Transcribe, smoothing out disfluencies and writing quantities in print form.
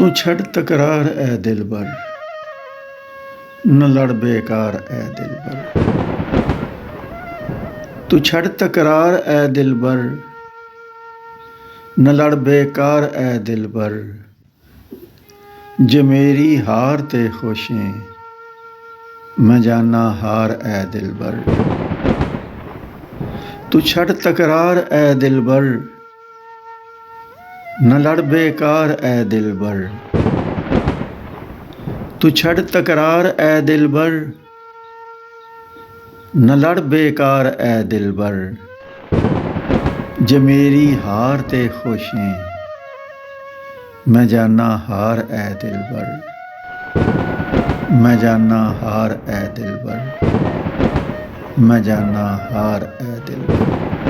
ਤੂੰ ਛੱਡ ਤਕਰਾਰ ਐ ਦਿਲਬਰ, न लड़ बेकार ऐ दिलबर। तू छड़ तकरार ऐ दिलबर, न लड़ बेकार ऐ दिलबर। जे मेरी हार ते खुशें, मैं जाना हार ऐ दिलबर। तू छड़ तकरार ऐ दिलबर, न लड़ बेकार ऐ दिलबर। तू छड़ तकरार ऐ दिलबर, न लड़ बेकार ऐ दिलबर। जे मेरी हार ते खुशें, मैं जाना हार ऐ दिलबर। मैं जाना हार ऐ दिलबर, मैं जाना हार ऐ दिलबर।